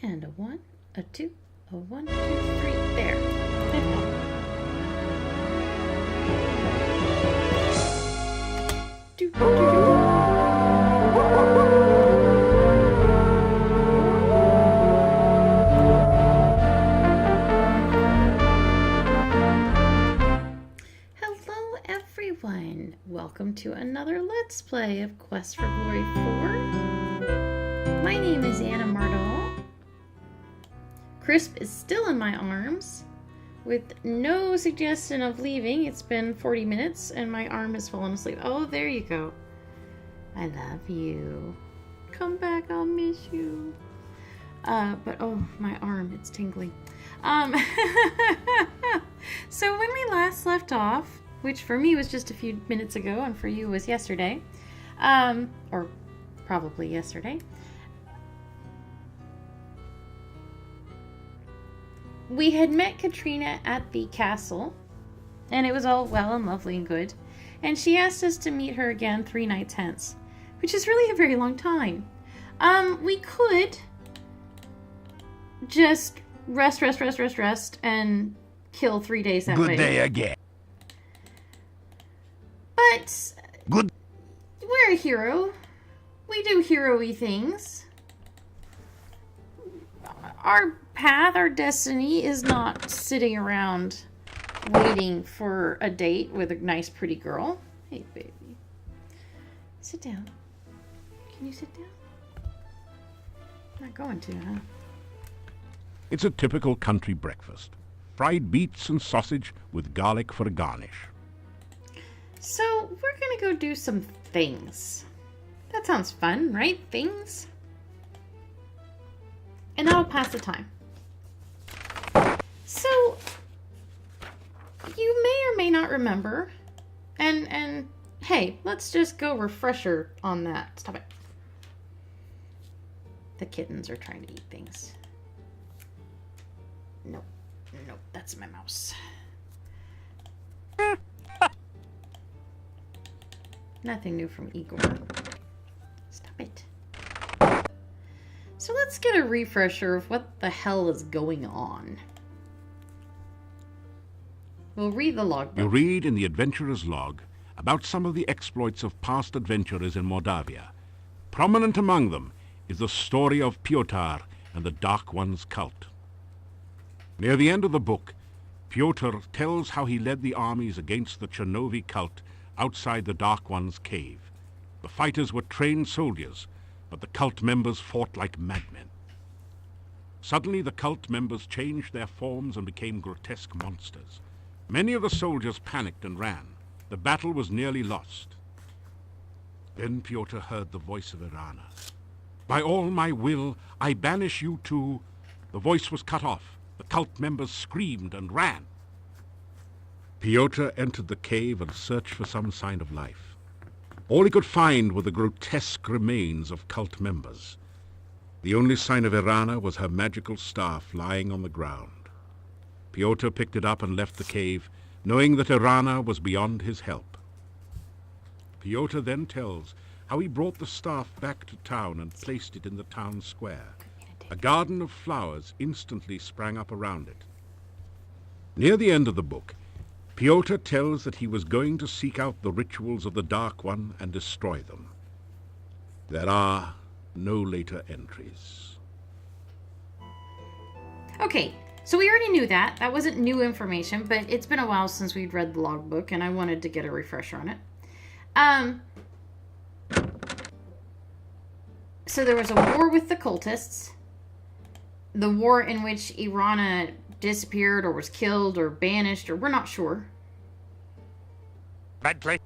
And a 1, a 2, a 1, 2, 3. There. do, do, do, do. Welcome to another Let's Play of Quest for Glory 4. My name is Anna Mardall. Crisp is still in my arms, with no suggestion of leaving. It's been 40 minutes and my arm has fallen asleep. Oh, there you go. I love you. Come back, I'll miss you. But oh, my arm, it's tingling. So when we last left off, which for me was just a few minutes ago, and for you was yesterday, or probably yesterday, we had met Katrina at the castle, and it was all well and lovely and good, and she asked us to meet her again 3 nights hence, which is really a very long time. We could just rest, and kill 3 days that way. Good day again. But good. We're a hero. We do hero-y things. Our path, our destiny is not sitting around waiting for a date with a nice, pretty girl. Hey, baby. Sit down. Can you sit down? I'm not going to, huh? It's a typical country breakfast. Fried beets and sausage with garlic for a garnish. So, we're gonna go do some things. That sounds fun, right? Things? And that'll pass the time. So, you may or may not remember, and hey, let's just go refresher on that. Stop it. The kittens are trying to eat things. Nope, that's my mouse. Nothing new from Igor. Stop it. So let's get a refresher of what the hell is going on. We'll read the logbook. You read in the adventurer's log about some of the exploits of past adventurers in Moldavia. Prominent among them is the story of Piotr and the Dark One's cult. Near the end of the book, Piotr tells how he led the armies against the Chernovi cult outside the Dark One's cave. The fighters were trained soldiers, but the cult members fought like madmen. Suddenly the cult members changed their forms and became grotesque monsters. Many of the soldiers panicked and ran. The battle was nearly lost. Then Piotr heard the voice of Irana. "By all my will, I banish you two." The voice was cut off. The cult members screamed and ran. Piotr entered the cave and searched for some sign of life. All he could find were the grotesque remains of cult members. The only sign of Irana was her magical staff lying on the ground. Piotr picked it up and left the cave, knowing that Irana was beyond his help. Piotr then tells how he brought the staff back to town and placed it in the town square. A garden of flowers instantly sprang up around it. Near the end of the book, Piotr tells that he was going to seek out the rituals of the Dark One and destroy them. There are no later entries. Okay, so we already knew that. That wasn't new information, but it's been a while since we'd read the logbook, and I wanted to get a refresher on it. So there was a war with the cultists. The war in which Irana disappeared or was killed or banished, or we're not sure. Bad play.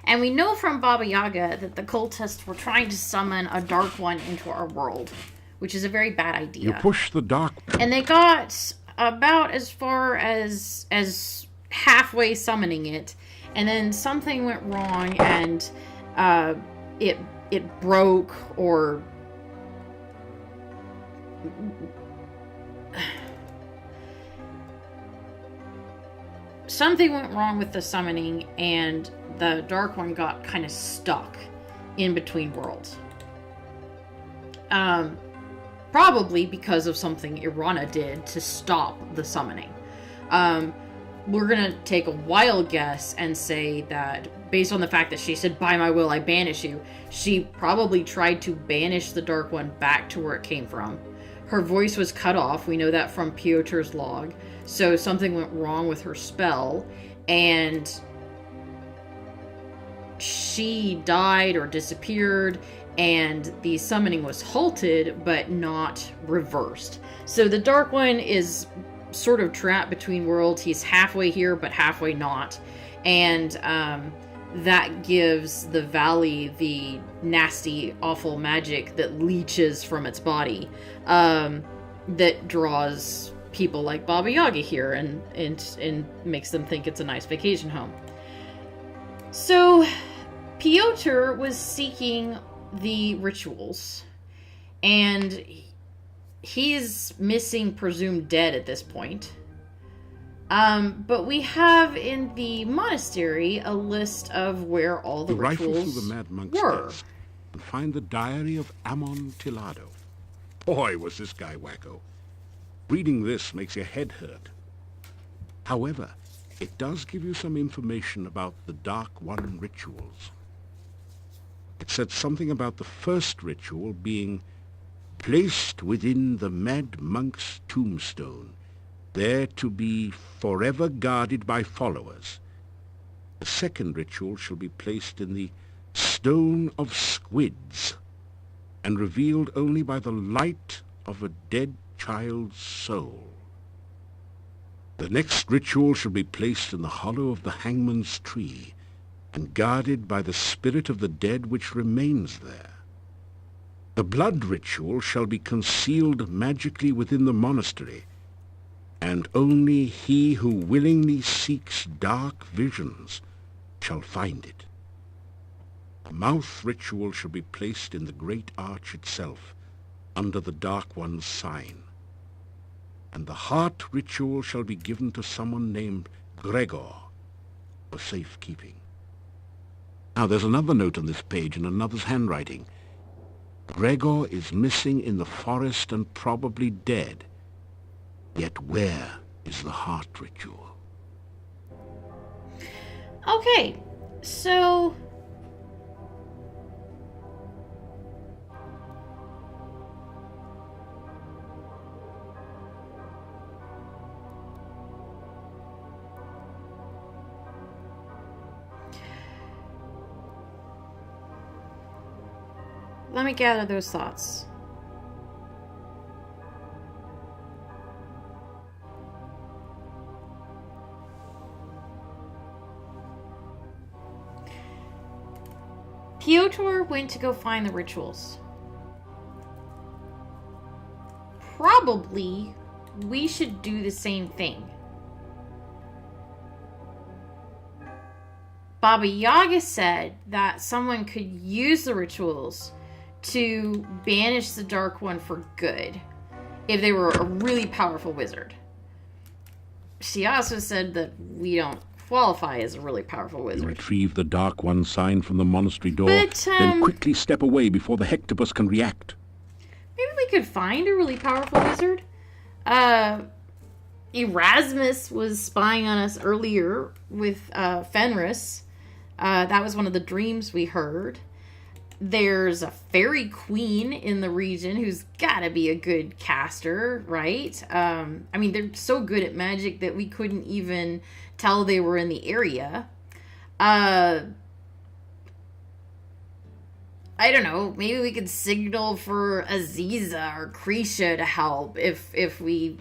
And we know from Baba Yaga that the cultists were trying to summon a Dark One into our world, which is a very bad idea. You push the Dark... And they got about as far as halfway summoning it, and then something went wrong, and it broke, or... something went wrong with the summoning, and the Dark One got kind of stuck in between worlds. probably because of something Irana did to stop the summoning. We're going to take a wild guess and say that based on the fact that she said, by my will, I banish you, she probably tried to banish the Dark One back to where it came from. Her voice was cut off. We know that from Piotr's log. So something went wrong with her spell, and she died or disappeared, and the summoning was halted, but not reversed. So the Dark One is sort of trapped between worlds. He's halfway here, but halfway not. And that gives the valley the nasty, awful magic that leeches from its body, that draws people like Baba Yaga here and makes them think it's a nice vacation home. So Piotr was seeking the rituals, and he's missing, presumed dead at this point. But we have in the monastery a list of where all the rituals rifle through the mad monk's were. desk and find the diary of Amontillado. Boy, was this guy wacko. Reading this makes your head hurt. However, it does give you some information about the Dark One rituals. It said something about the first ritual being placed within the mad monk's tombstone, there to be forever guarded by followers. The second ritual shall be placed in the Stone of Squids, and revealed only by the light of a dead child's soul. The next ritual shall be placed in the hollow of the hangman's tree, and guarded by the spirit of the dead which remains there. The blood ritual shall be concealed magically within the monastery, and only he who willingly seeks dark visions shall find it. The mouth ritual shall be placed in the great arch itself, under the Dark One's sign. And the heart ritual shall be given to someone named Gregor for safekeeping. Now there's another note on this page in another's handwriting. Gregor is missing in the forest and probably dead. Yet where is the heart ritual? Okay, so let me gather those thoughts. Piotr went to go find the rituals. Probably we should do the same thing. Baba Yaga said that someone could use the rituals to banish the Dark One for good if they were a really powerful wizard. She also said that we don't qualify as a really powerful You wizard. retrieve the Dark One sign from the monastery door, But, then quickly step away before the hectopus can react. Maybe we could find a really powerful wizard. Erasmus was spying on us earlier with Fenris. That was one of the dreams we heard. There's a fairy queen in the region who's gotta be a good caster, right? I mean, they're so good at magic that we couldn't even tell they were in the area. I don't know, maybe we could signal for Aziza or Krisha to help if we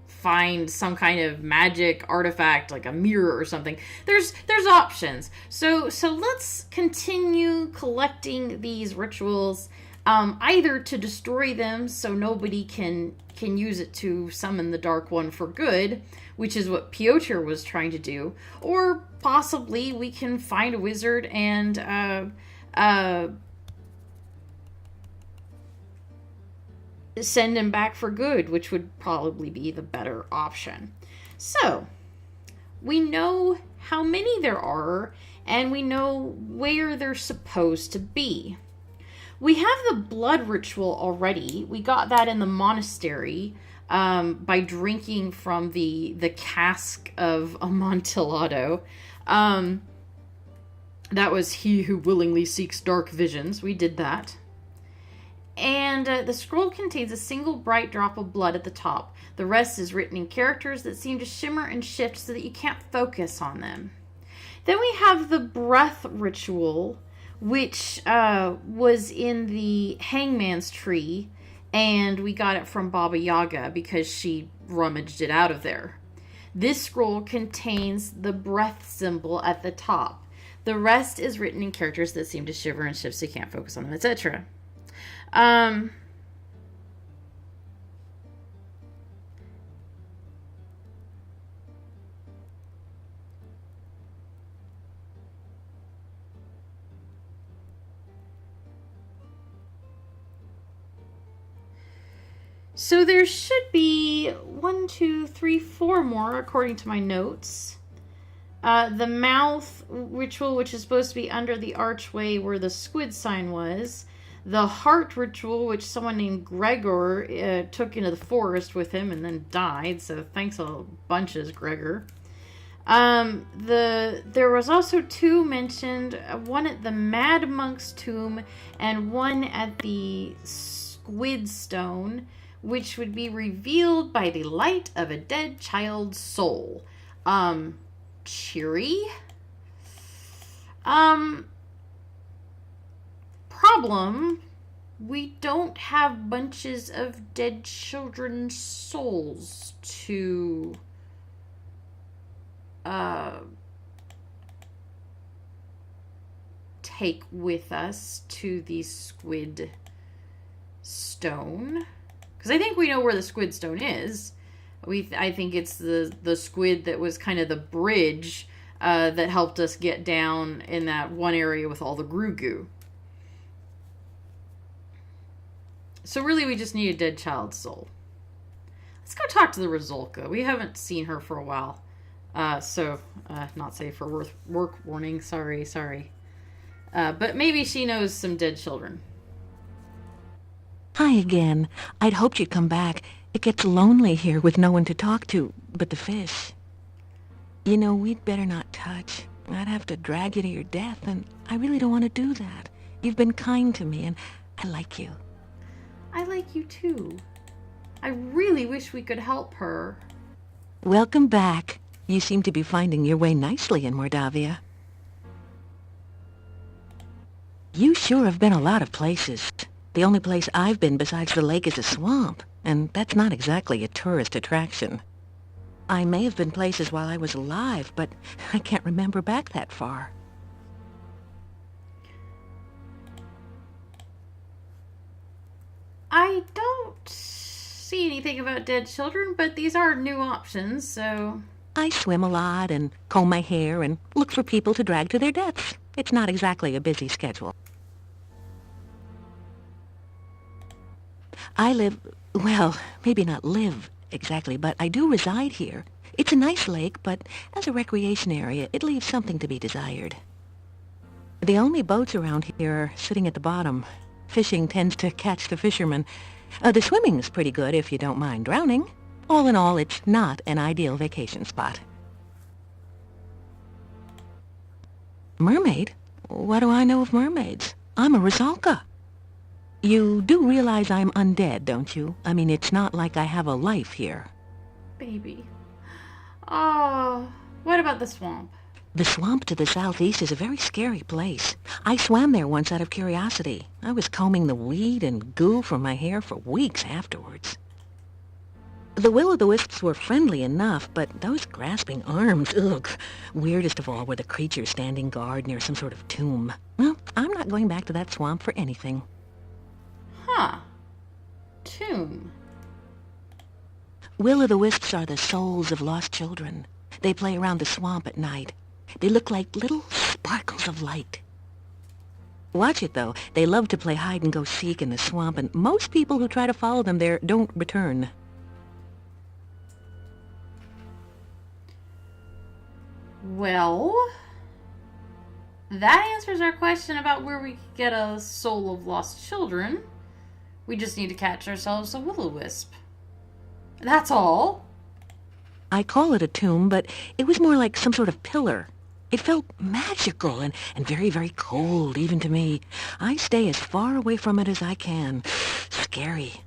find some kind of magic artifact like a mirror or something. There's options. So let's continue collecting these rituals, either to destroy them so nobody can use it to summon the Dark One for good, which is what Piotr was trying to do, or possibly we can find a wizard and send him back for good, which would probably be the better option. So, we know how many there are, and we know where they're supposed to be. We have the blood ritual already. We got that in the monastery by drinking from the cask of Amontillado. That was he who willingly seeks dark visions. We did that. And the scroll contains a single bright drop of blood at the top. The rest is written in characters that seem to shimmer and shift so that you can't focus on them. Then we have the breath ritual, which was in the hangman's tree, and we got it from Baba Yaga because she rummaged it out of there. This scroll contains the breath symbol at the top. The rest is written in characters that seem to shiver and shift so you can't focus on them, etc. So there should be 1, 2, 3, 4 more according to my notes. The mouth ritual, which is supposed to be under the archway where the squid sign was. The heart ritual, which someone named Gregor took into the forest with him and then died. So thanks a bunches, Gregor. There was also 2 mentioned, one at the Mad Monk's tomb and one at the Squid Stone, which would be revealed by the light of a dead child's soul. Cheery. Problem, we don't have bunches of dead children's souls to take with us to the Squid Stone. Because I think we know where the Squid Stone is. I think it's the squid that was kind of the bridge that helped us get down in that one area with all the goo. So really we just need a dead child's soul. Let's go talk to the Rizolka. We haven't seen her for a while. Not safe for work warning. Sorry. But maybe she knows some dead children. Hi again. I'd hoped you'd come back. It gets lonely here with no one to talk to but the fish. You know, we'd better not touch. I'd have to drag you to your death, and I really don't want to do that. You've been kind to me, and I like you. I like you too. I really wish we could help her. Welcome back. You seem to be finding your way nicely in Mordavia. You sure have been a lot of places. The only place I've been besides the lake is a swamp, and that's not exactly a tourist attraction. I may have been places while I was alive, but I can't remember back that far. I don't see anything about dead children, but these are new options, so... I swim a lot and comb my hair and look for people to drag to their deaths. It's not exactly a busy schedule. I live, well, maybe not live exactly, but I do reside here. It's a nice lake, but as a recreation area, it leaves something to be desired. The only boats around here are sitting at the bottom. Fishing tends to catch the fishermen. The swimming's pretty good if you don't mind drowning. All in all, it's not an ideal vacation spot. Mermaid? What do I know of mermaids? I'm a Rizalka. You do realize I'm undead, don't you? I mean, it's not like I have a life here. Baby. Oh, what about the swamp? The swamp to the southeast is a very scary place. I swam there once out of curiosity. I was combing the weed and goo from my hair for weeks afterwards. The will-o'-the-wisps were friendly enough, but those grasping arms, ugh. Weirdest of all were the creatures standing guard near some sort of tomb. Well, I'm not going back to that swamp for anything. Huh. Tomb. Will-o'-the-wisps are the souls of lost children. They play around the swamp at night. They look like little sparkles of light. Watch it, though. They love to play hide-and-go-seek in the swamp, and most people who try to follow them there don't return. Well, that answers our question about where we could get a soul of lost children. We just need to catch ourselves a will-o-wisp. That's all. I call it a tomb, but it was more like some sort of pillar. It felt magical and very, very cold, even to me. I stay as far away from it as I can. Scary.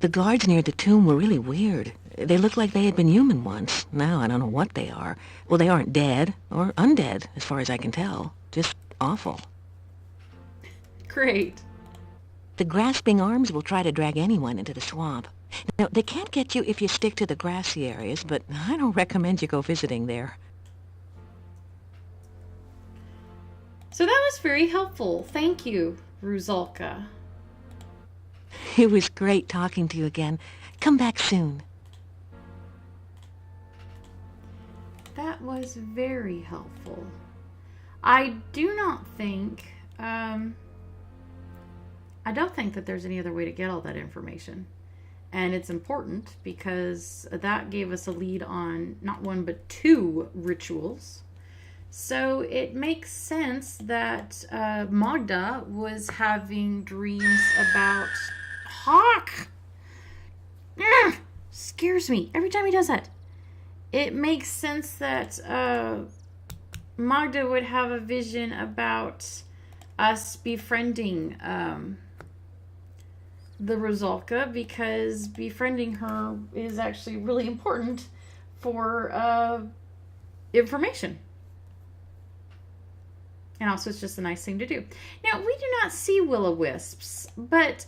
The guards near the tomb were really weird. They looked like they had been human once. Now I don't know what they are. Well, they aren't dead or undead, as far as I can tell. Just awful. Great. The grasping arms will try to drag anyone into the swamp. Now, they can't get you if you stick to the grassy areas, but I don't recommend you go visiting there. So that was very helpful. Thank you, Ruzalka. It was great talking to you again. Come back soon. That was very helpful. I do not think, I don't think that there's any other way to get all that information. And it's important because that gave us a lead on not one but two rituals. So it makes sense that Magda was having dreams about Hawk. Scares me every time he does that. It makes sense that Magda would have a vision about us befriending the Ruzalka, because befriending her is actually really important for information. And also it's just a nice thing to do. Now, we do not see will-o-wisps, but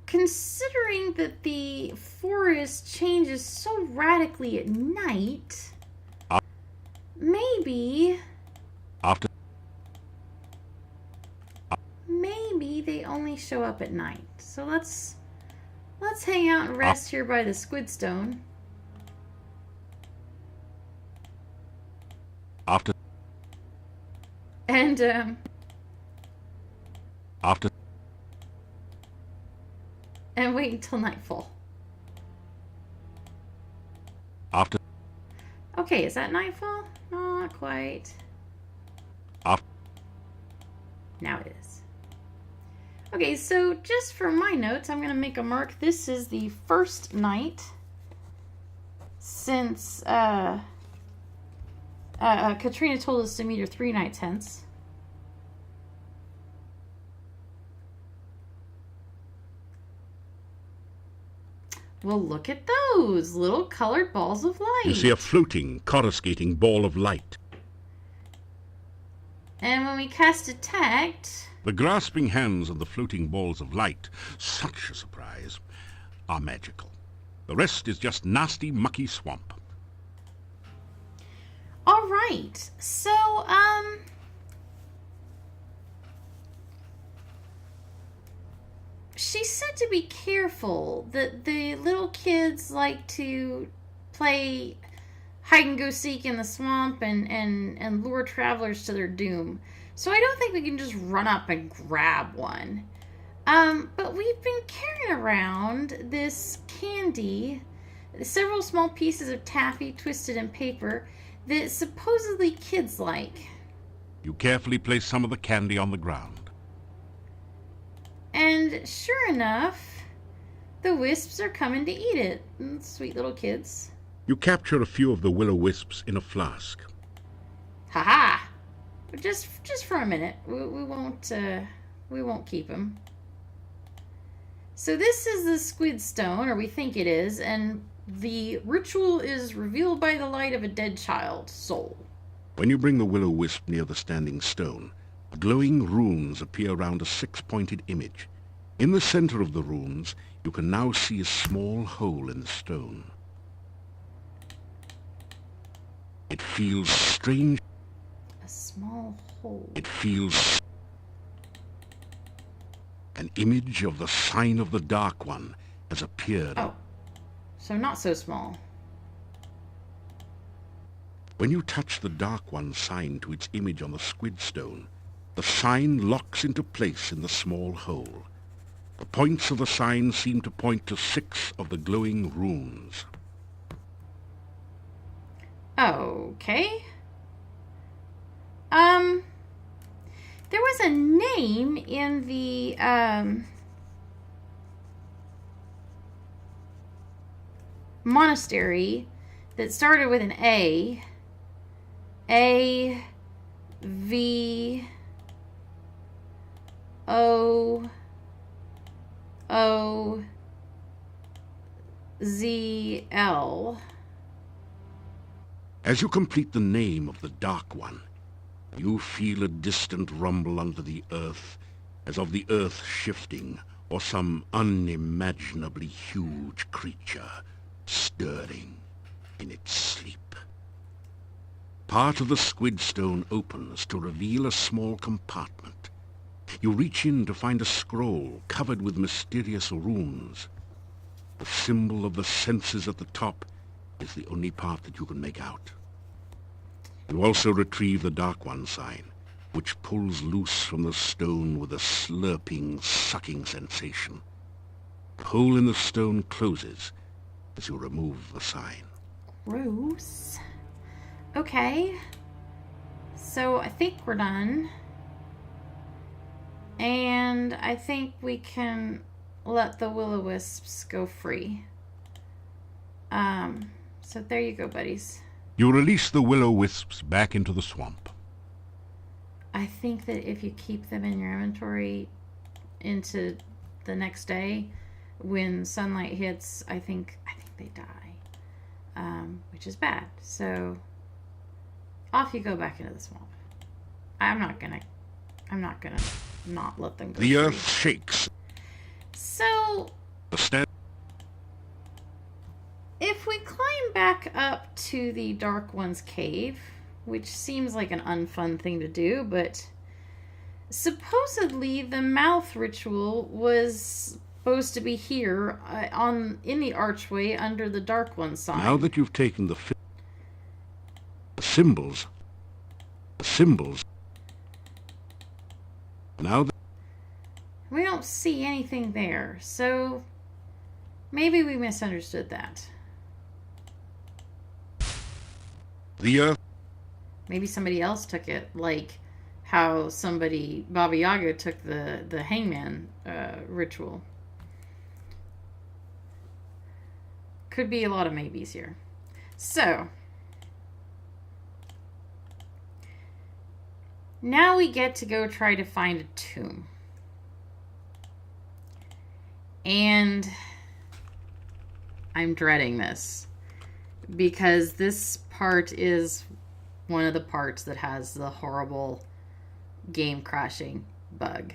considering that the forest changes so radically at night, maybe they only show up at night. So let's hang out and rest here by the Squidstone. And and wait until nightfall. Okay, is that nightfall? No, not quite. Now it is. Okay, so just for my notes, I'm going to make a mark. This is the first night since Katrina told us to meet her 3 nights hence. Well, look at those little colored balls of light. You see a floating, coruscating ball of light. And when we cast Detect... The grasping hands of the floating balls of light, such a surprise, are magical. The rest is just nasty, mucky swamp. All right. So, she said to be careful, that the little kids like to play hide and go seek in the swamp and lure travelers to their doom. So I don't think we can just run up and grab one. But we've been carrying around this candy, several small pieces of taffy twisted in paper that supposedly kids like. You carefully place some of the candy on the ground. And sure enough, the wisps are coming to eat it. Sweet little kids. You capture a few of the will-o-wisps in a flask. Ha-ha! Just for a minute. We won't keep them. So this is the squid stone, or we think it is, and the ritual is revealed by the light of a dead child's soul. When you bring the will-o-wisp near the standing stone, glowing runes appear around a 6-pointed image. In the center of the runes, you can now see a small hole in the stone. It feels strange. A small hole. It feels... An image of the sign of the Dark One has appeared. Oh, so not so small. When you touch the Dark One sign to its image on the squid stone, the sign locks into place in the small hole. The points of the sign seem to point to 6 of the glowing runes. Okay. There was a name in the, monastery that started with an A. A, V, O, O, Z, L. As you complete the name of the Dark One, you feel a distant rumble under the earth, as of the earth shifting, or some unimaginably huge creature stirring in its sleep. Part of the squid stone opens to reveal a small compartment. You reach in to find a scroll covered with mysterious runes. The symbol of the senses at the top is the only part that you can make out. You also retrieve the Dark One sign, which pulls loose from the stone with a slurping, sucking sensation. The hole in the stone closes as you remove the sign. Gross. Okay. So I think we're done. And I think we can let the will-o'-wisps go free. So there you go, buddies. You release the will-o'-wisps back into the swamp. I think that if you keep them in your inventory into the next day, when sunlight hits, I think they die, which is bad. So off you go back into the swamp. I'm not gonna not let them go. The free. earth shakes. So if we climb back up to the Dark One's cave, which seems like an unfun thing to do, but supposedly the mouth ritual was supposed to be here in the archway under the Dark One sign. Now that you've taken the symbols, now that we don't see anything there, so maybe we misunderstood that. the earth Maybe somebody else took it, like how Baba Yaga took the hangman ritual. Could be a lot of maybes here. So, now we get to go try to find a tomb. And I'm dreading this, because this part is one of the parts that has the horrible game crashing bug.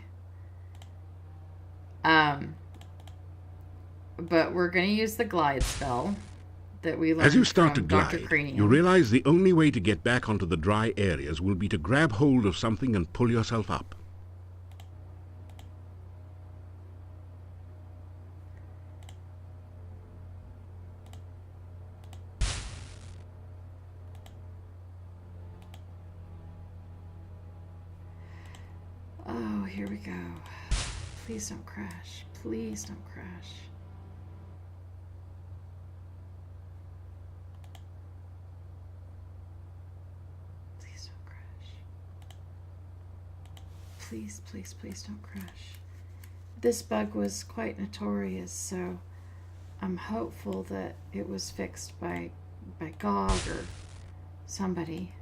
But we're going to use the glide spell that we learned as you start to from Dr. glide, Cranium. you realize the only way to get back onto the dry areas will be to grab hold of something and pull yourself up. Oh, here we go. Please don't crash. Please don't crash. Please don't crash. Please, please, please don't crash. This bug was quite notorious, so I'm hopeful that it was fixed by GOG or somebody.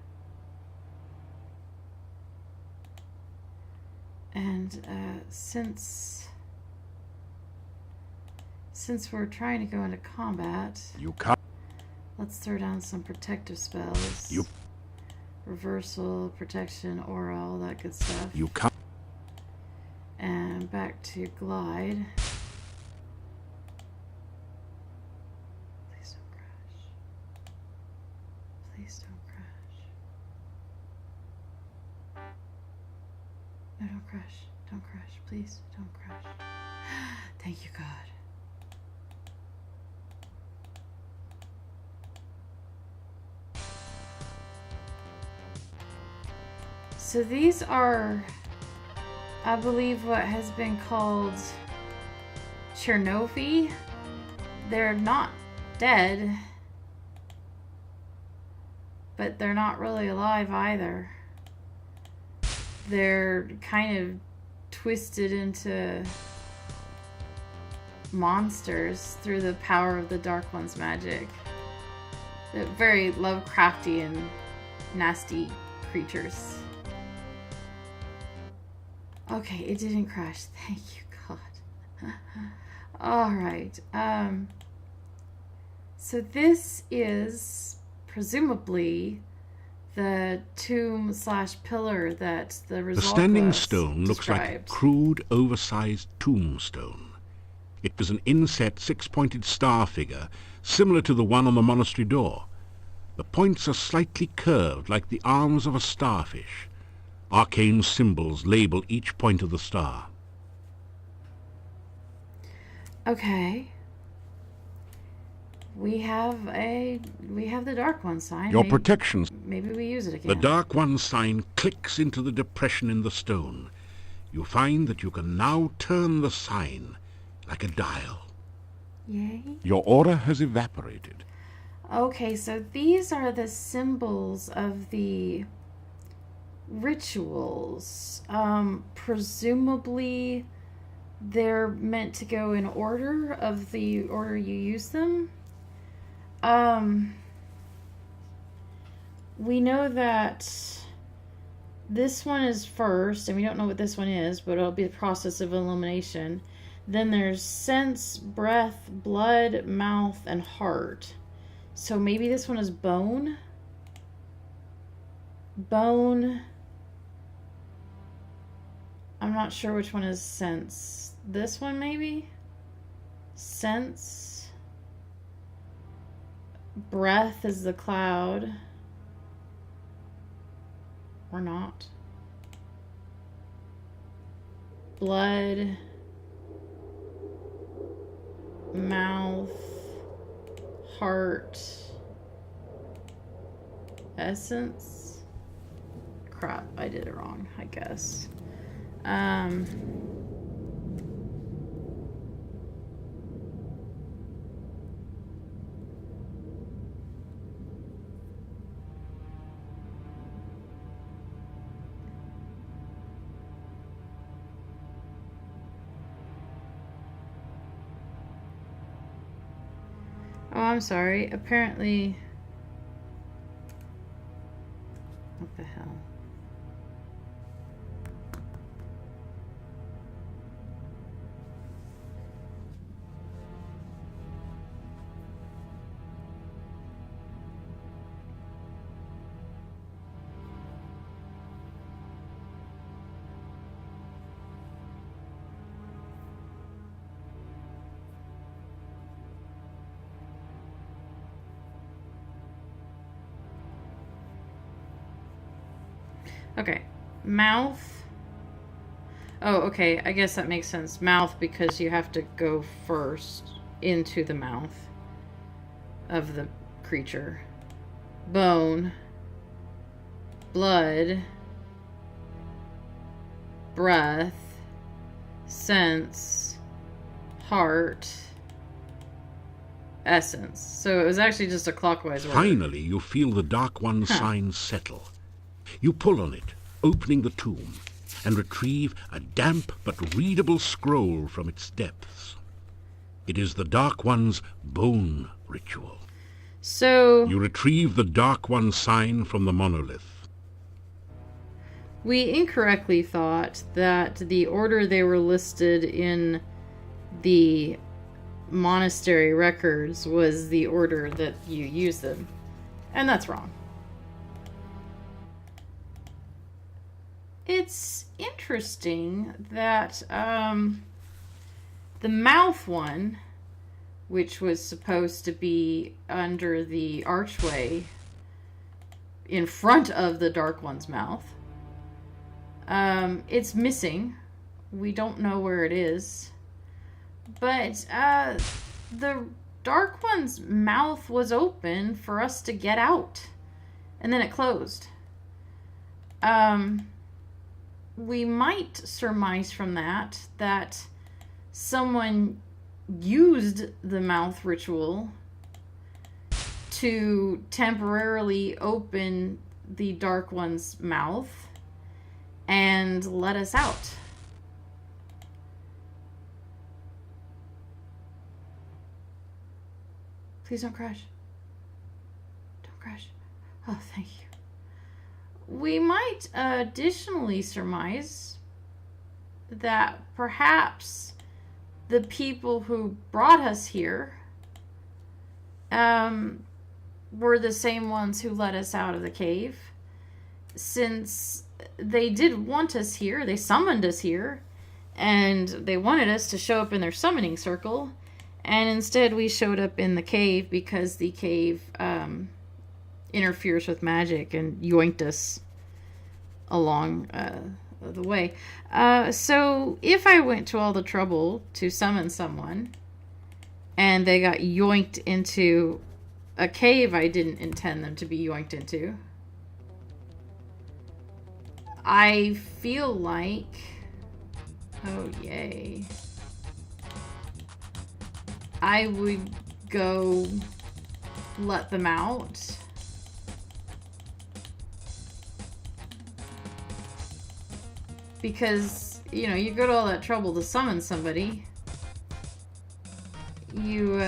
And since we're trying to go into combat, let's throw down some protective spells. Reversal, protection, aura, all that good stuff. And back to glide. Please don't crash. Please don't crash. No, don't crash. Don't crash. Please don't crash. Thank you, God. So these are, I believe, what has been called Chernovi. They're not dead. but they're not really alive either. They're kind of twisted into monsters through the power of the Dark One's magic. They're very Lovecrafty and nasty creatures. Okay, it didn't crash. Thank you, God. Alright. So this is presumably the tomb / pillar that the The standing Rosalka stone looks like a described. crude, oversized tombstone. It was an inset six-pointed star figure, similar to the one on the monastery door. The points are slightly curved, like the arms of a starfish. Arcane symbols label each point of the star. Okay. We have the Dark One sign. Your protection. Maybe we use it again. The Dark One sign clicks into the depression in the stone. You find that you can now turn the sign like a dial. Yay. Your aura has evaporated. Okay, so these are the symbols of the rituals. Presumably they're meant to go in order of the order you use them. We know that this one is first, and we don't know what this one is, but it'll be the process of illumination. Then there's sense, breath, blood, mouth, and heart. So maybe this one is bone. Bone. I'm not sure which one is sense. This one maybe? Sense. Breath is the cloud. Or not. Blood. Mouth. Heart. Essence. Crap, I did it wrong, I guess. Oh, I'm sorry. Apparently... What the hell? Okay, mouth. Oh, okay, I guess that makes sense. Mouth, because you have to go first into the mouth of the creature. Bone. Blood. Breath. Sense. Heart. Essence. So it was actually just a clockwise order. Finally, you feel the Dark One's sign settle. You pull on it, opening the tomb, and retrieve a damp but readable scroll from its depths. It is the Dark One's bone ritual. So... You retrieve the Dark One sign from the monolith. We incorrectly thought that the order they were listed in the monastery records was the order that you use them. And that's wrong. It's interesting that the mouth one, which was supposed to be under the archway in front of the Dark One's mouth, it's missing. We don't know where it is. But the Dark One's mouth was open for us to get out. And then it closed. We might surmise from that someone used the mouth ritual to temporarily open the Dark One's mouth and let us out. Please don't crash. Don't crash. Oh, thank you. We might additionally surmise that perhaps the people who brought us here were the same ones who let us out of the cave. Since they did want us here, they summoned us here, and they wanted us to show up in their summoning circle, and instead we showed up in the cave because the cave interferes with magic and yoinked us along the way. So if I went to all the trouble to summon someone and they got yoinked into a cave I didn't intend them to be yoinked into, I feel like, oh yay, I would go let them out. Because, you know, you go to all that trouble to summon somebody. You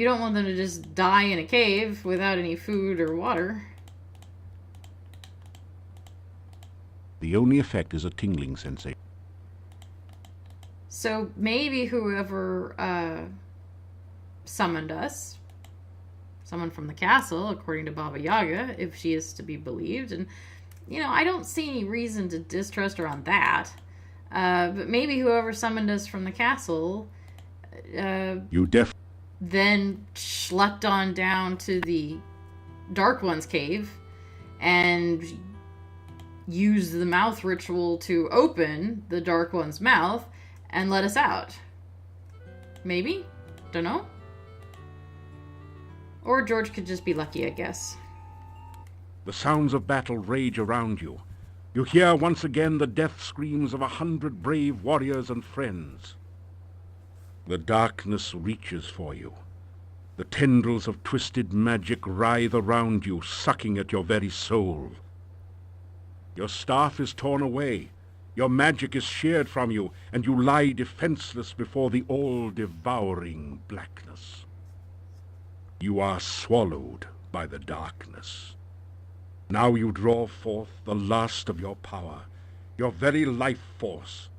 don't want them to just die in a cave without any food or water. The only effect is a tingling sensation. So maybe whoever summoned us, someone from the castle, according to Baba Yaga, if she is to be believed, and you know, I don't see any reason to distrust her on that. But maybe whoever summoned us from the castle then schlepped on down to the Dark One's cave and used the mouth ritual to open the Dark One's mouth and let us out. Maybe? Don't know. Or George could just be lucky, I guess. The sounds of battle rage around you. You hear once again the death screams of 100 brave warriors and friends. The darkness reaches for you. The tendrils of twisted magic writhe around you, sucking at your very soul. Your staff is torn away. Your magic is sheared from you, and you lie defenseless before the all-devouring blackness. You are swallowed by the darkness. Now you draw forth the last of your power, your very life force.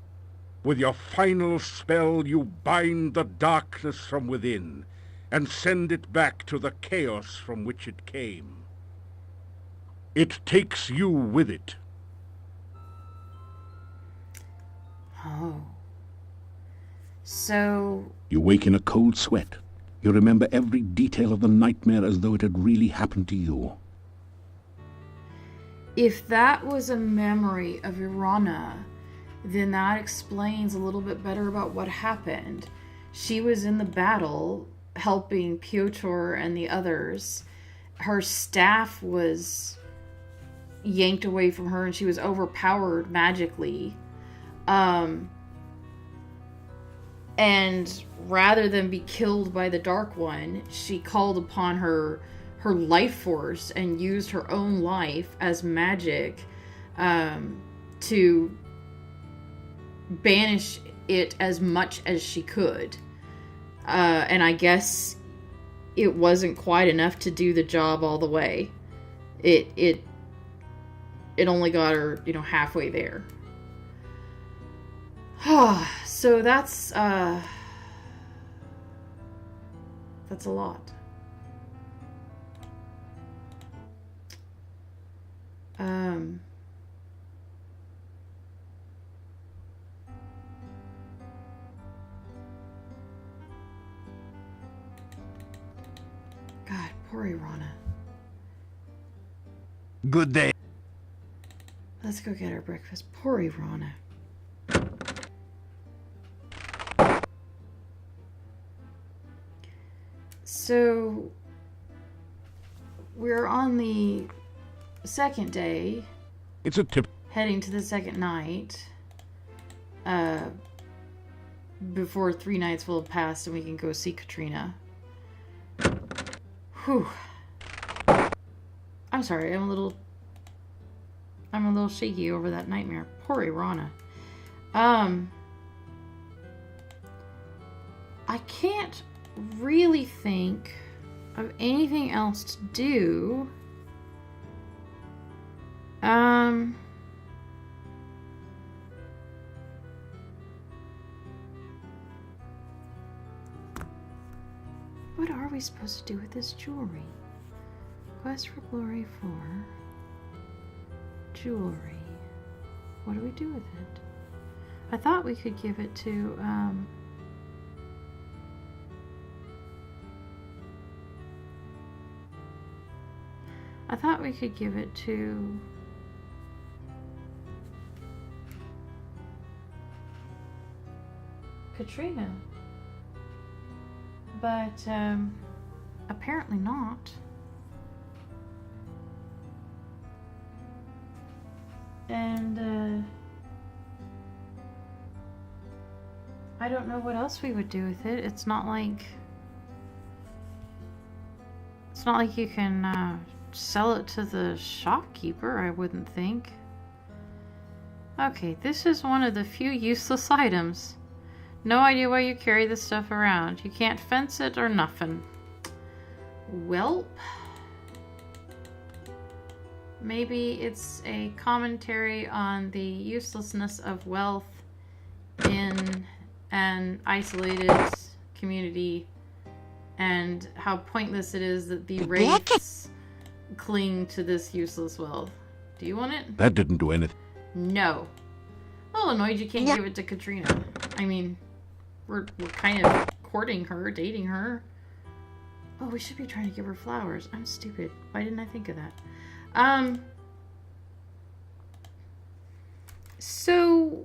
With your final spell, you bind the darkness from within and send it back to the chaos from which it came. It takes you with it. Oh. So... You wake in a cold sweat. You remember every detail of the nightmare as though it had really happened to you. If that was a memory of Irana, then that explains a little bit better about what happened. She was in the battle helping Piotr and the others. Her staff was yanked away from her and she was overpowered magically. And rather than be killed by the Dark One, she called upon her life force and used her own life as magic to banish it as much as she could. And I guess it wasn't quite enough to do the job all the way. It only got her, you know, halfway there. So that's a lot. God, poor Irana. Good day. Let's go get her breakfast. Poor Irana. So, we're on the second day. It's a tip. Heading to the second night. Before 3 nights will have passed and we can go see Katrina. Whew. I'm sorry, I'm a little shaky over that nightmare. Poor Irana. I can't really think of anything else to do. What are we supposed to do with this jewelry? Quest for Glory 4. Jewelry. What do we do with it? I thought we could give it to, Katrina. But, apparently not. And, I don't know what else we would do with it. It's not like you can, sell it to the shopkeeper, I wouldn't think. Okay, this is one of the few useless items. No idea why you carry this stuff around. You can't fence it or nothing. Welp. Maybe it's a commentary on the uselessness of wealth in an isolated community and how pointless it is that the wraiths cling to this useless wealth. Do you want it? That didn't do anything. No. A little annoyed you can't give it to Katrina. I mean, we're kind of courting her, dating her. Oh, we should be trying to give her flowers. I'm stupid. Why didn't I think of that? So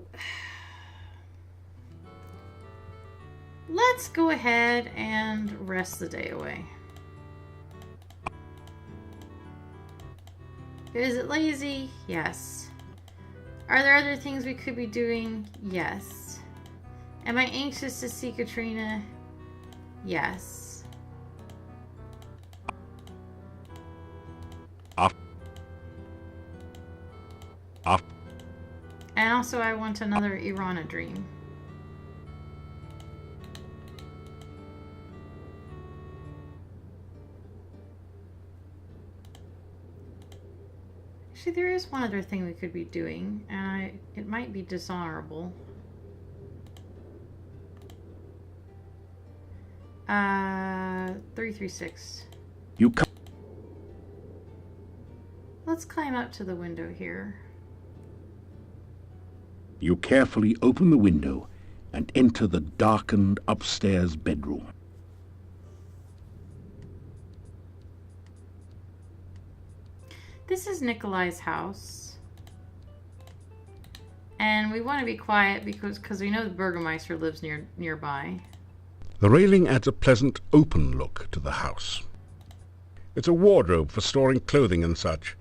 let's go ahead and rest the day away. Is it lazy? Yes. Are there other things we could be doing? Yes. Am I anxious to see Katrina? Yes. Off. And also I want another Irana dream. Actually, there is one other thing we could be doing, and it might be dishonorable. 336. You come. Let's climb up to the window here. You carefully open the window and enter the darkened upstairs bedroom. This is Nikolai's house. And we want to be quiet because we know the Burgermeister lives nearby. The railing adds a pleasant open look to the house. It's a wardrobe for storing clothing and such,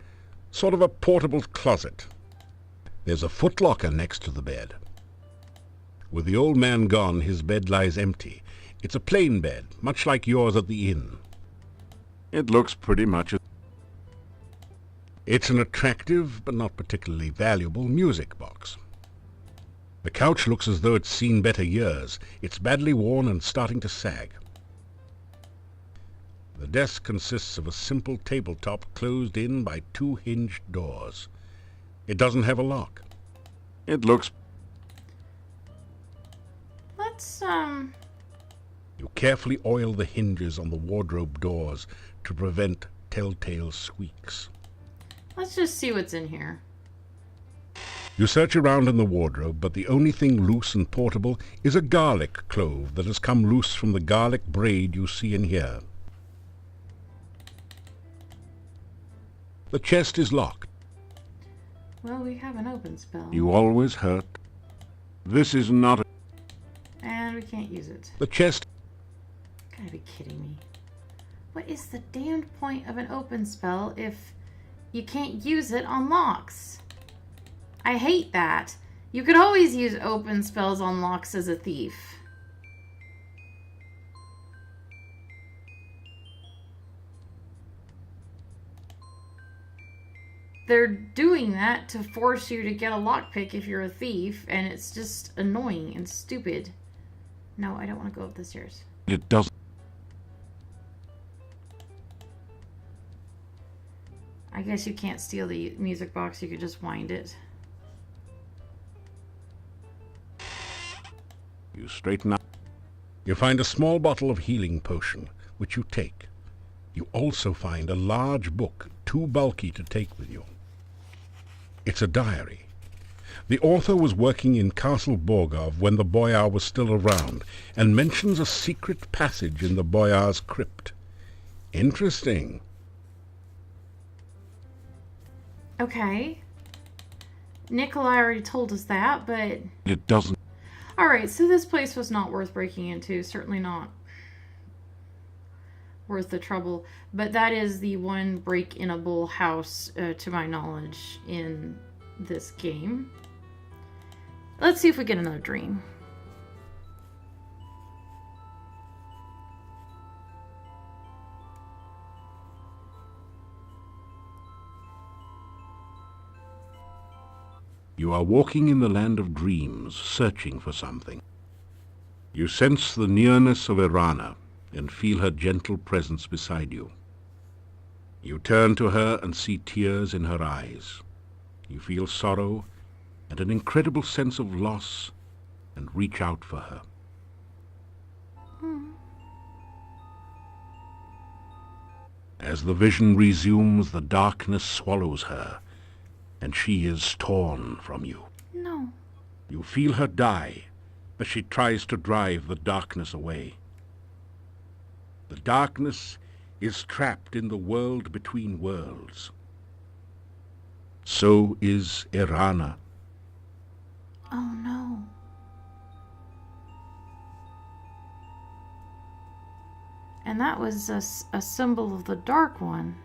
sort of a portable closet. There's a footlocker next to the bed. With the old man gone, his bed lies empty. It's a plain bed, much like yours at the inn. It looks pretty much... It's an attractive, but not particularly valuable, music box. The couch looks as though it's seen better years. It's badly worn and starting to sag. The desk consists of a simple tabletop closed in by 2 hinged doors. It doesn't have a lock. It looks... Let's, You carefully oil the hinges on the wardrobe doors to prevent telltale squeaks. let's just see what's in here. You search around in the wardrobe, but the only thing loose and portable is a garlic clove that has come loose from the garlic braid you see in here. The chest is locked. Well, we have an open spell. You always hurt. This is not a... And we can't use it. The chest... Gotta be kidding me. What is the damned point of an open spell if you can't use it on locks? I hate that. You could always use open spells on locks as a thief. they're doing that to force you to get a lockpick if you're a thief, and it's just annoying and stupid. No, I don't want to go up the stairs. It doesn't. I guess you can't steal the music box, you could just wind it. You straighten up. You find a small bottle of healing potion, which you take. You also find a large book, too bulky to take with you. It's a diary. The author was working in Castle Borgov when the Boyar was still around, and mentions a secret passage in the Boyar's crypt. Interesting. Okay. Nikolai already told us that, but... It doesn't. Alright, so this place was not worth breaking into. Certainly not worth the trouble. But that is the one break-inable house, to my knowledge, in this game. Let's see if we get another dream. You are walking in the land of dreams, searching for something. You sense the nearness of Irana and feel her gentle presence beside you. You turn to her and see tears in her eyes. You feel sorrow and an incredible sense of loss and reach out for her. As the vision resumes, the darkness swallows her, and she is torn from you. No. You feel her die as she tries to drive the darkness away. The darkness is trapped in the world between worlds. So is Irana. Oh no. And that was a symbol of the Dark One.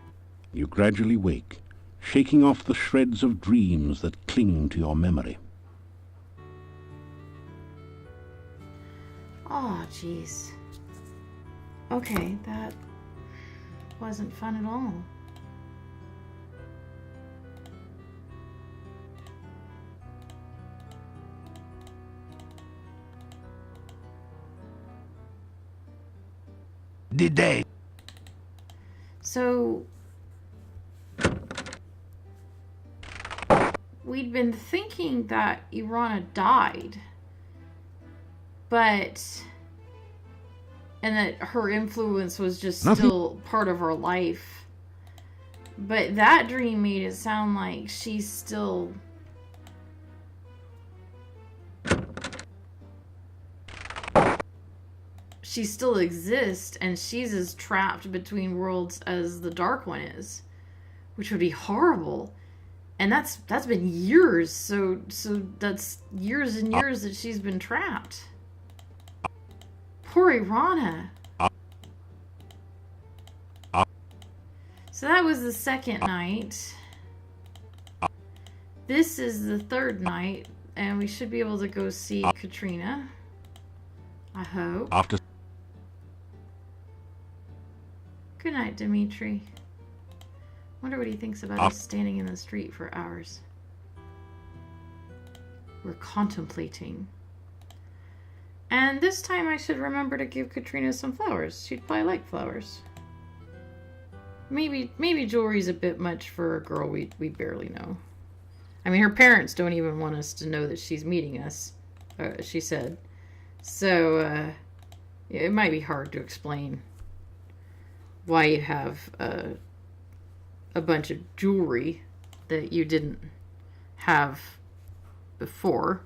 You gradually wake, shaking off the shreds of dreams that cling to your memory. Oh, jeez. Okay, that wasn't fun at all. Did they? So, we'd been thinking that Irana died, but, and that her influence was just still part of her life. But that dream made it sound like she's still... She still exists, and she's as trapped between worlds as the Dark One is, which would be horrible. And that's been years, so that's years and years that she's been trapped. Poor Irana. So that was the second night. This is the third night, and we should be able to go see Katrina. I hope. Good night, Dimitri. Wonder what he thinks about us standing in the street for hours. We're contemplating. And this time I should remember to give Katrina some flowers. She'd probably like flowers. Maybe jewelry's a bit much for a girl we barely know. I mean, her parents don't even want us to know that she's meeting us, she said. So, it might be hard to explain why you have a bunch of jewelry that you didn't have before.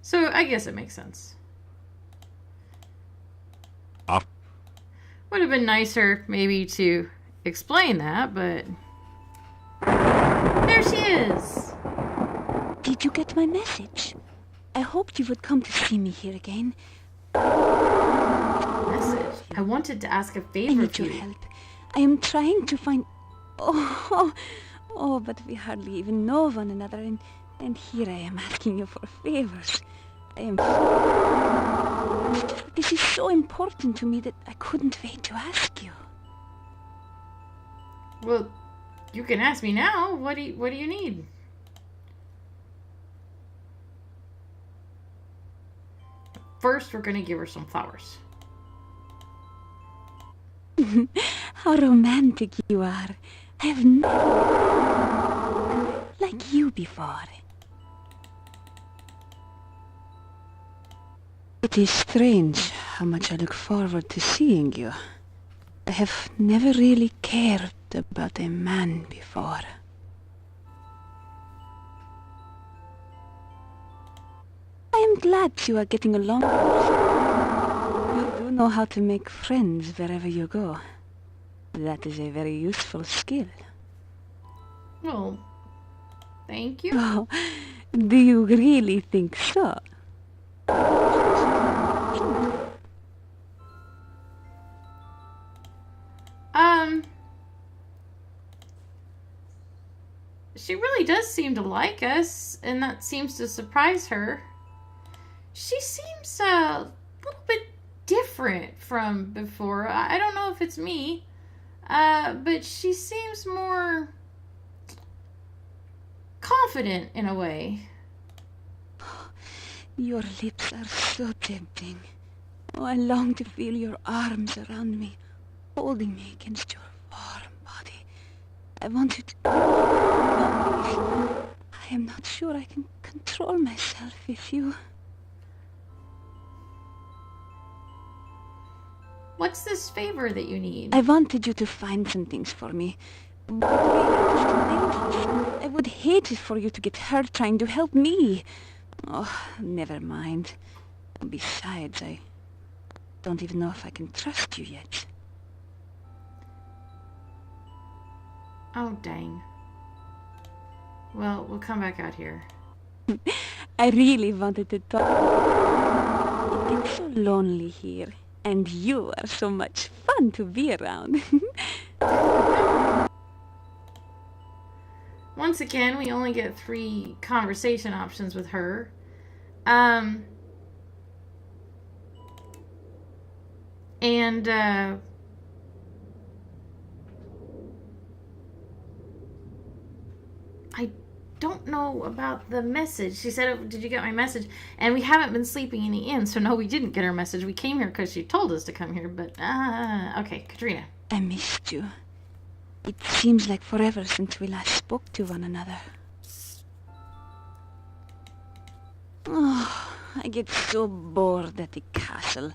So I guess it makes sense. Would have been nicer maybe to explain that, but there she is. Did you get my message? I hoped you would come to see me here again. Message? I wanted to ask a favor I need of your you. help. I am trying to find... Oh, but we hardly even know one another, and here I am asking you for favors. This is so important to me that I couldn't wait to ask you. Well, You can ask me now. What do you need? First, we're gonna give her some flowers. How romantic you are. I have never like you before. It is strange how much I look forward to seeing you. I have never really cared about a man before. I am glad you are getting along. You do know how to make friends wherever you go. That is a very useful skill. Well, thank you. Oh, do you really think so? She really does seem to like us, and that seems to surprise her. She seems a little bit different from before. I don't know if it's me, but she seems more confident in a way. Your lips are so tempting. Oh, I long to feel your arms around me, holding me against your warm body. I want you to... I am not sure I can control myself with you. What's this favor that you need? I wanted you to find some things for me. But really, it is too dangerous. I would hate it for you to get hurt trying to help me. Oh, never mind. Besides, I don't even know if I can trust you yet. Oh, dang. Well, we'll come back out here. I really wanted to talk. It gets so lonely here, and you are so much fun to be around. Once again, we only get 3 conversation options with her. I don't know about the message. She said, did you get my message? And we haven't been sleeping in the inn, so no, we didn't get her message. We came here because she told us to come here, but, okay, Katrina. I missed you. It seems like forever since we last spoke to one another. Oh, I get so bored at the castle.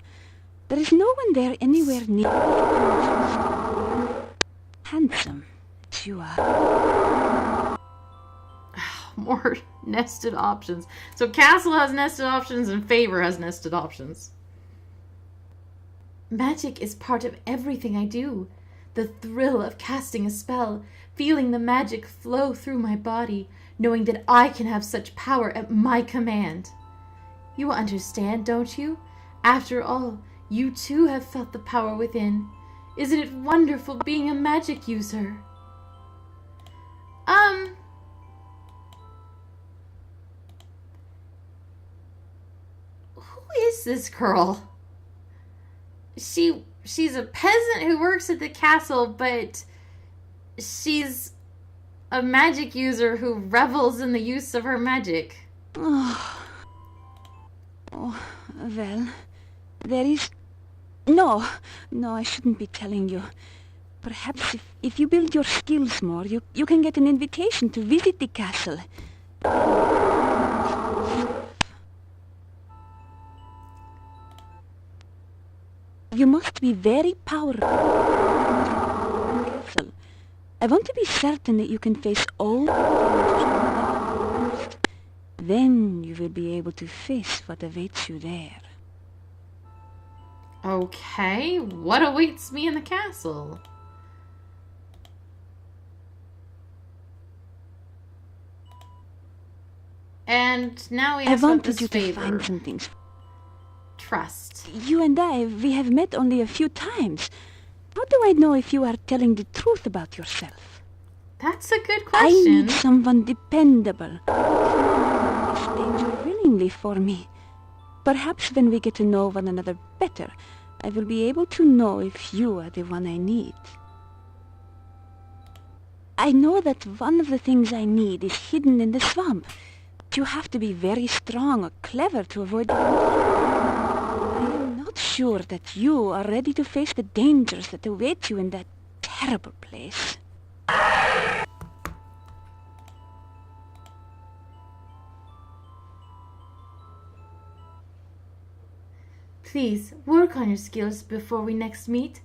There is no one there anywhere near. Handsome as you are. More nested options. So Castle has nested options and Favor has nested options. Magic is part of everything I do. The thrill of casting a spell, feeling the magic flow through my body, knowing that I can have such power at my command. You understand, don't you? After all, you too have felt the power within. Isn't it wonderful being a magic user? Who is this girl? She's a peasant who works at the castle, but she's a magic user who revels in the use of her magic. Oh, well, there is... No, I shouldn't be telling you. Perhaps if you build your skills more, you can get an invitation to visit the castle. You must be very powerful. Careful. I want to be certain that you can face all the dangers. Then you will be able to face what awaits you there. Okay, what awaits me in the castle? And now we have I wanted this you to favor. find some things. Trust. You and we have met only a few times. How do I know if you are telling the truth about yourself? That's a good I question. need someone dependable. Someone who will face danger willingly for me. Perhaps when we get to know one another better, I will be able to know if you are the one I need. I know that one of the things I need is hidden in the swamp. You have to be very strong or clever to avoid... I am not sure that you are ready to face the dangers that await you in that terrible place. Please, work on your skills before we next meet.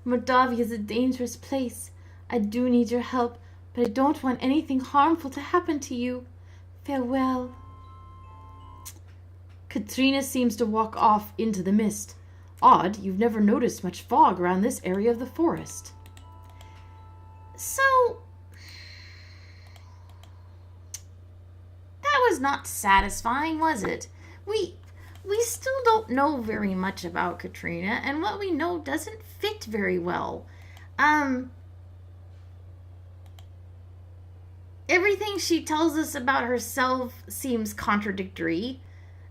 Mordavia is a dangerous place. I do need your help, but I don't want anything harmful to happen to you. Farewell. Katrina seems to walk off into the mist. Odd, you've never noticed much fog around this area of the forest. So, that was not satisfying, was it? We still don't know very much about Katrina, and what we know doesn't fit very well. Everything she tells us about herself seems contradictory.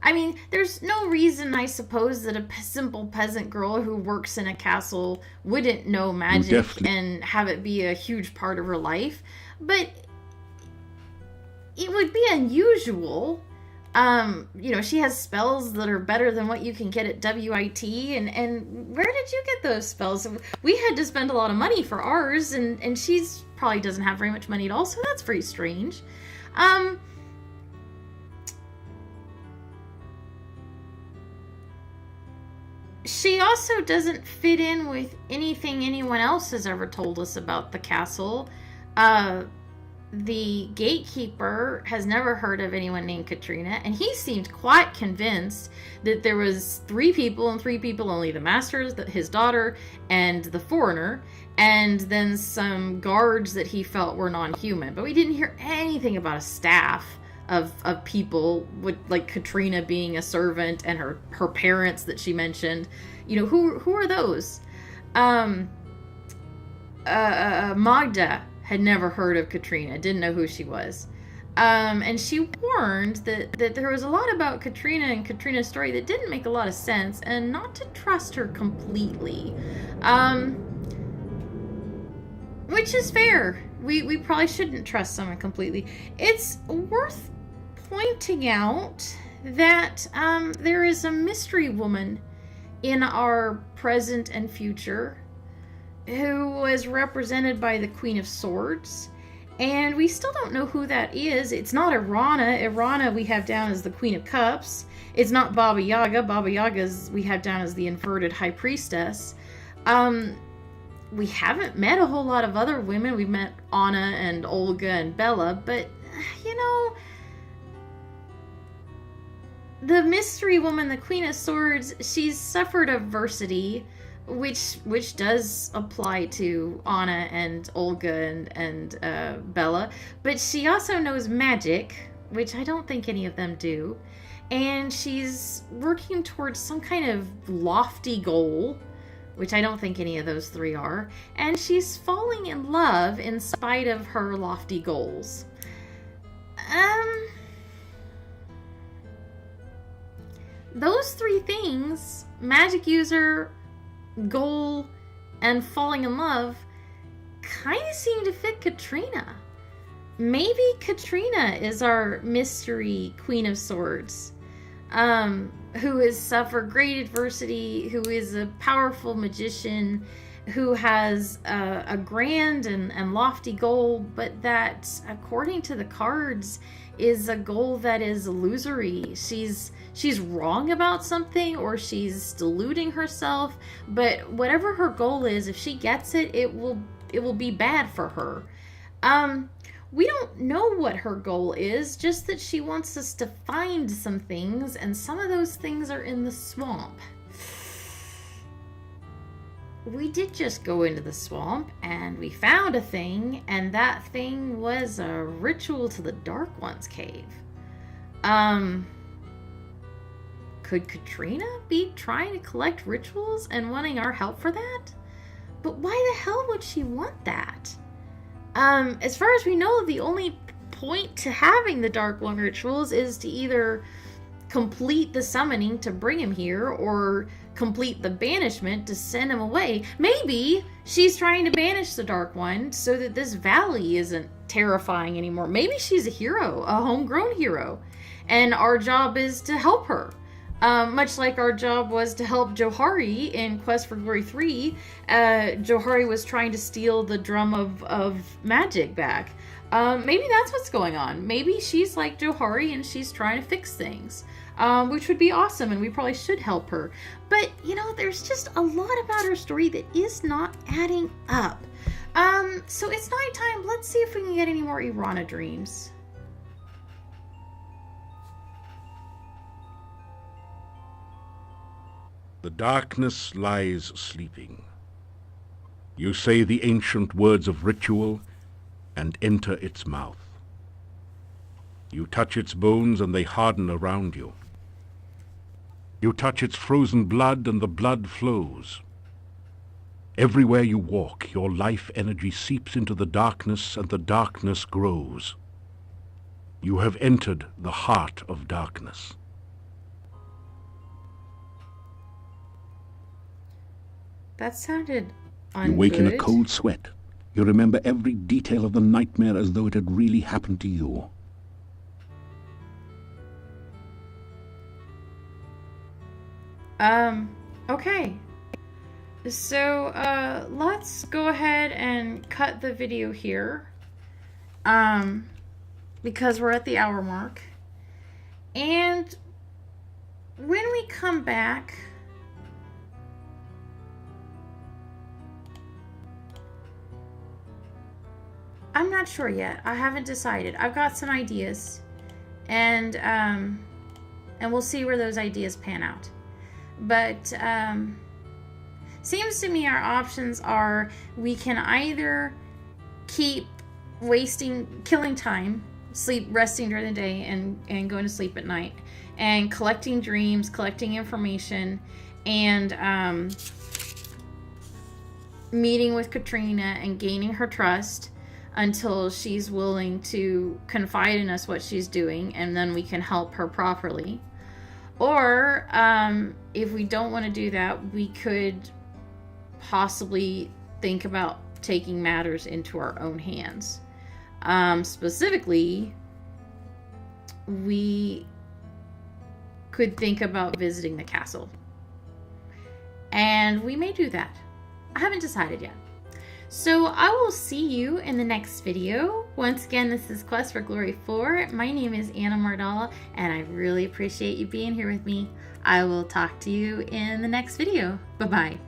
I mean, there's no reason, I suppose, that a simple peasant girl who works in a castle wouldn't know magic and have it be a huge part of her life. But it would be unusual. She has spells that are better than what you can get at WIT, and where did you get those spells? We had to spend a lot of money for ours, and she's probably doesn't have very much money at all, so that's very strange. She also doesn't fit in with anything anyone else has ever told us about the castle. The gatekeeper has never heard of anyone named Katrina, and he seemed quite convinced that there was 3 people and 3 people only: the master, his daughter, and the foreigner, and then some guards that he felt were non-human. But we didn't hear anything about a staff of people, with like Katrina being a servant and her parents that she mentioned. Who are those? Magda had never heard of Katrina, didn't know who she was. And she warned that there was a lot about Katrina and Katrina's story that didn't make a lot of sense, and not to trust her completely. Which is fair. We probably shouldn't trust someone completely. It's worth pointing out that there is a mystery woman in our present and future who was represented by the Queen of Swords, and we still don't know who that is. It's not Irana. Irana we have down as the Queen of Cups. It's not Baba Yaga. Baba Yaga's we have down as the inverted High Priestess. We haven't met a whole lot of other women. We've met Anna and Olga and Bella, but the mystery woman, the Queen of Swords, she's suffered adversity, which does apply to Anna and Olga and Bella, but she also knows magic, which I don't think any of them do, and she's working towards some kind of lofty goal, which I don't think any of those 3 are, and she's falling in love in spite of her lofty goals. Those 3 things, magic user, goal, and falling in love, kind of seem to fit Katrina. Maybe Katrina is our mystery Queen of Swords, who has suffered great adversity, who is a powerful magician, who has a grand and lofty goal, but that, according to the cards, is a goal that is illusory. She's wrong about something, or she's deluding herself, but whatever her goal is, if she gets it, it will be bad for her. We don't know what her goal is, just that she wants us to find some things, and some of those things are in the swamp. We did just go into the swamp, and we found a thing, and that thing was a ritual to the Dark One's cave. Could Katrina be trying to collect rituals and wanting our help for that? But why the hell would she want that? As far as we know, the only point to having the Dark One rituals is to either complete the summoning to bring him here, or complete the banishment to send him away. Maybe she's trying to banish the Dark One so that this valley isn't terrifying anymore. Maybe she's a hero, a homegrown hero, and our job is to help her. Much like our job was to help Johari in Quest for Glory 3. Johari was trying to steal the drum of magic back. Maybe that's what's going on. Maybe she's like Johari and she's trying to fix things, which would be awesome, and we probably should help her. But, you know, there's just a lot about her story that is not adding up. So it's nighttime. Let's see if we can get any more Irana dreams. The darkness lies sleeping. You say the ancient words of ritual and enter its mouth. You touch its bones and they harden around you. You touch its frozen blood and the blood flows. Everywhere you walk, your life energy seeps into the darkness and the darkness grows. You have entered the heart of darkness. That sounded ungood. You wake in a cold sweat. You remember every detail of the nightmare as though it had really happened to you. Okay. So, let's go ahead and cut the video here. Because we're at the hour mark. And when we come back, I'm not sure yet. I haven't decided. I've got some ideas, and we'll see where those ideas pan out. But seems to me our options are, we can either keep killing time, resting during the day and going to sleep at night, and collecting dreams, collecting information, and meeting with Katrina and gaining her trust until she's willing to confide in us what she's doing, and then we can help her properly. Or if we don't want to do that, we could possibly think about taking matters into our own hands. Specifically, we could think about visiting the castle, and we may do that. I haven't decided yet. So I will see you in the next video. Once again, this is Quest for Glory 4. My name is Anna Mardal, and I really appreciate you being here with me. I will talk to you in the next video. Bye-bye.